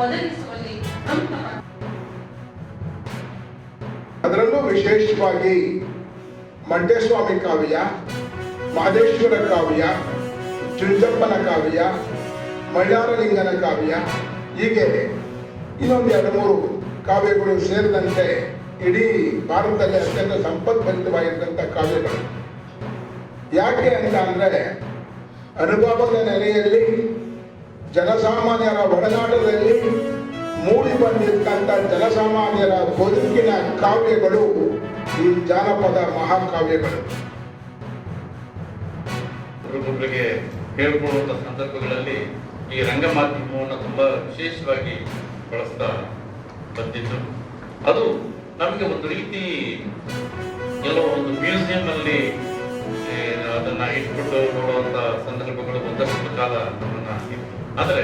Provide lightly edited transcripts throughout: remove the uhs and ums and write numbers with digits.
ಒದಗಿಸುವಲ್ಲಿ ಪ್ರಮುಖ ಅದರಲ್ಲೂ ವಿಶೇಷವಾಗಿ ಮಂಟೇಸ್ವಾಮಿ ಕಾವ್ಯ, ಮಹದೇಶ್ವರ ಕಾವ್ಯ, ಚುಂಚಪ್ಪನ ಕಾವ್ಯ, ಮೈಲಾರಲಿಂಗನ ಕಾವ್ಯ, ಹೀಗೆ ಇನ್ನೊಂದು 2-3 ಕಾವ್ಯಗಳು ಸೇರಿದಂತೆ ಇಡೀ ಭಾರತದಲ್ಲಿ ಅತ್ಯಂತ ಸಂಪದ್ಭರಿತವಾಗಿರ್ತಂಥ ಕಾವ್ಯಗಳು. ಯಾಕೆ ಅಂತ ಅಂದರೆ ಅನುಭವದ ನೆಲೆಯಲ್ಲಿ ಜನಸಾಮಾನ್ಯರ ಒಡನಾಟದಲ್ಲಿ ಮೂಡಿ ಬಂದಿರ್ತಂಥ ಜನಸಾಮಾನ್ಯರ ಬದುಕಿನ ಕಾವ್ಯಗಳು ಈ ಜಾನಪದ ಮಹಾಕಾವ್ಯಗಳು. ಒಬ್ಬೊಬ್ಬರಿಗೆ ಹೇಳ್ಕೊಳ್ಳುವಂಥ ಸಂದರ್ಭಗಳಲ್ಲಿ ಈ ರಂಗ ಮಾಧ್ಯಮವನ್ನು ತುಂಬ ವಿಶೇಷವಾಗಿ ಬಳಸ್ತಾ ಬಂದಿದ್ದು, ಅದು ನಮಗೆ ಒಂದು ರೀತಿ ಎಲ್ಲೋ ಒಂದು ಮ್ಯೂಸಿಯಂನಲ್ಲಿ ಅದನ್ನ ಇಟ್ಬಿಟ್ಟು ನೋಡುವಂಥ ಸಂದರ್ಭಗಳು ಒಂದಷ್ಟು ಕಾಲ ನಮ್ಮನ್ನ ಇತ್ತು. ಆದರೆ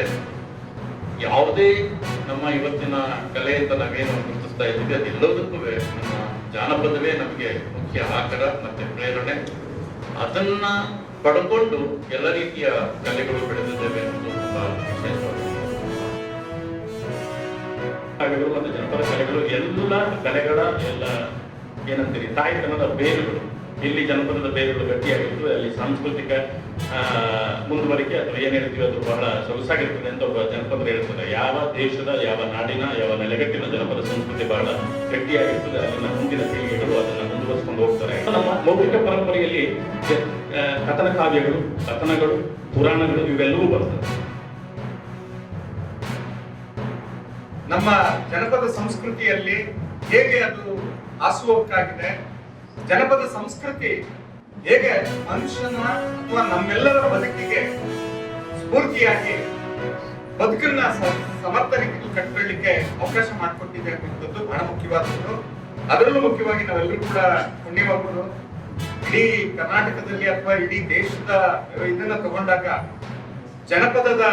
ಯಾವುದೇ ನಮ್ಮ ಇವತ್ತಿನ ಕಲೆ ಅಂತ ನಾವೇನು ಗುರುತಿಸ್ತಾ ಇದ್ದೀವಿ ಅದೆಲ್ಲದಕ್ಕೂ ನಮ್ಮ ಜಾನಪದವೇ ನಮಗೆ ಮುಖ್ಯ ಆಕರ ಮತ್ತೆ ಪ್ರೇರಣೆ. ಅದನ್ನ ಪಡ್ಕೊಂಡು ಎಲ್ಲ ರೀತಿಯ ಕಲೆಗಳು ಬೆಳೆದಿದ್ದೇವೆ ಅನ್ನೋದು ತುಂಬಾ ವಿಶೇಷವಾಗಿದೆ. ಮತ್ತು ಜನಪದ ಕಲೆಗಳು ಎಲ್ಲ ಕಲೆಗಳ ಎಲ್ಲ ಏನಂತೀರಿ ತಾಯ್ತನದ ಬೇರುಗಳು. ಇಲ್ಲಿ ಜನಪದದ ಬೇರುಗಳು ಗಟ್ಟಿಯಾಗಿರ್ತದೆ, ಅಲ್ಲಿ ಸಾಂಸ್ಕೃತಿಕ ಮುಂದುವರಿಕೆ ಅಥವಾ ಏನ್ ಹೇಳ್ತೀವಿ ಅದು ಬಹಳ ಸೊಗಸಾಗಿರ್ತದೆ ಅಂತ ಒಬ್ಬ ಜನಪದರು ಹೇಳ್ತಾರೆ. ಯಾವ ದೇಶದ, ಯಾವ ನಾಡಿನ, ಯಾವ ನೆಲೆಗಟ್ಟಿನ ಜನಪದ ಸಂಸ್ಕೃತಿ ಬಹಳ ಗಟ್ಟಿಯಾಗಿರ್ತದೆ, ಅಲ್ಲಿನ ಮುಂದಿನ ಪೀಳಿಗೆಗಳು ಅದನ್ನ ಮುಂದುವರಿಸಿಕೊಂಡು ಹೋಗ್ತಾರೆ. ನಮ್ಮ ಮೌಖಿಕ ಪರಂಪರೆಯಲ್ಲಿ ಕಥನ ಕಾವ್ಯಗಳು, ಕಥನಗಳು, ಪುರಾಣಗಳು ಇವೆಲ್ಲವೂ ಬರ್ತದೆ. ನಮ್ಮ ಜನಪದ ಸಂಸ್ಕೃತಿಯಲ್ಲಿ ಹೇಗೆ ಅದು ಹಾಸುಹೊಕ್ಕಾಗಿದೆ, ಜನಪದ ಸಂಸ್ಕೃತಿ ಹೇಗೆ ಮನುಷ್ಯನ ಅಥವಾ ನಮ್ಮೆಲ್ಲರ ಬದುಕಿಗೆ ಸ್ಫೂರ್ತಿಯಾಗಿ ಬದುಕನ್ನ ಸಮರ್ಥ ರೀತಿಯಲ್ಲಿ ಕಟ್ಕೊಳ್ಳಿಕ್ಕೆ ಅವಕಾಶ ಮಾಡಿಕೊಟ್ಟಿದೆ ಅನ್ನುವಂಥದ್ದು ಬಹಳ ಮುಖ್ಯವಾದದ್ದು. ಅದರಲ್ಲೂ ಮುಖ್ಯವಾಗಿ ನಾವೆಲ್ಲರೂ ಕೂಡ ಪುಣ್ಯವಾಗಲು ಇಡೀ ಕರ್ನಾಟಕದಲ್ಲಿ ಅಥವಾ ಇಡೀ ದೇಶದ ಇದನ್ನ ತಗೊಂಡಾಗ ಜನಪದದ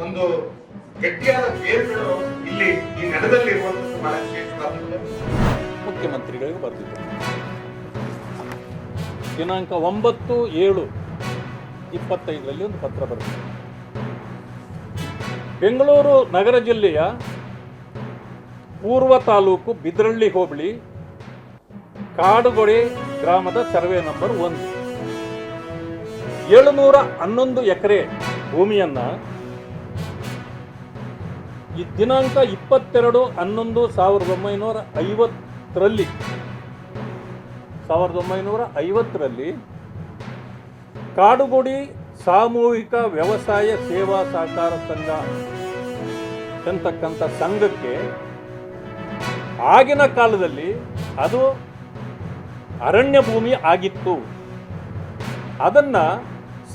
ಒಂದು ಗಟ್ಟಿಯಾದ ಬೇರುಗಳು ಇಲ್ಲಿ ಈ ನೆಲದಲ್ಲಿ ಇರುವಂತದ್ದು ಬಹಳ ವಿಶೇಷವಾದದ್ದು. ಮುಖ್ಯಮಂತ್ರಿಗಳಿಗೆ ಬರೆದಿದ್ದರು. ದಿನಾಂಕ 9/7/25 ಒಂದು ಪತ್ರ ಬರೆದಿದೆ. ಬೆಂಗಳೂರು ನಗರ ಜಿಲ್ಲೆಯ ಪೂರ್ವ ತಾಲೂಕು ಬಿದ್ರಳ್ಳಿ ಹೋಬಳಿ ಕಾಡುಗೊಡೆ ಗ್ರಾಮದ ಸರ್ವೆ ನಂಬರ್ 1 711 ಎಕರೆ ಭೂಮಿಯನ್ನು ಈ ದಿನಾಂಕ 22/11/1950ರಲ್ಲಿ ಕಾಡುಗೊಡಿ ಸಾಮೂಹಿಕ ವ್ಯವಸಾಯ ಸೇವಾ ಸಹಕಾರ ಸಂಘ ಎಂತಕ್ಕಂಥ ಸಂಘಕ್ಕೆ ಆಗಿನ ಕಾಲದಲ್ಲಿ ಅದು ಅರಣ್ಯ ಭೂಮಿ ಆಗಿತ್ತು. ಅದನ್ನು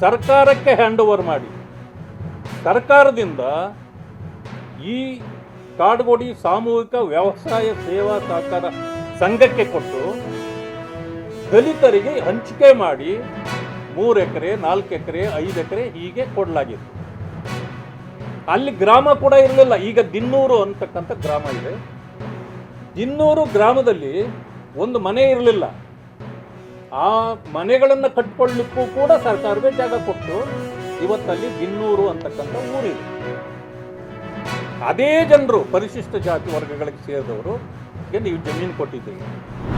ಸರ್ಕಾರಕ್ಕೆ ಹ್ಯಾಂಡ್ ಓವರ್ ಮಾಡಿ ಸರ್ಕಾರದಿಂದ ಈ ಕಾಡುಗೊಡಿ ಸಾಮೂಹಿಕ ವ್ಯವಸಾಯ ಸೇವಾ ಸಹಕಾರ ಸಂಘಕ್ಕೆ ಕೊಟ್ಟು ದಲಿತರಿಗೆ ಹಂಚಿಕೆ ಮಾಡಿ 3 ಎಕರೆ 4 ಎಕರೆ 5 ಎಕರೆ ಹೀಗೆ ಕೊಡಲಾಗಿತ್ತು. ಅಲ್ಲಿ ಗ್ರಾಮ ಕೂಡ ಇರಲಿಲ್ಲ. ಈಗ ದಿನ್ನೂರು ಅಂತಕ್ಕಂಥ ಗ್ರಾಮ ಇದೆ. ದಿನ್ನೂರು ಗ್ರಾಮದಲ್ಲಿ ಒಂದು ಮನೆ ಇರಲಿಲ್ಲ. ಆ ಮನೆಗಳನ್ನು ಕಟ್ಕೊಳ್ಳಿಕ್ಕೂ ಕೂಡ ಸರ್ಕಾರವೇ ಜಾಗ ಕೊಟ್ಟು ಇವತ್ತಲ್ಲಿ ದಿನ್ನೂರು ಅಂತಕ್ಕಂಥ ಊರಿದೆ. ಅದೇ ಜನರು ಪರಿಶಿಷ್ಟ ಜಾತಿ ವರ್ಗಗಳಿಗೆ ಸೇರಿದವರು ನೀವು ಜಮೀನು ಕೊಟ್ಟಿದ್ದೀರಿ.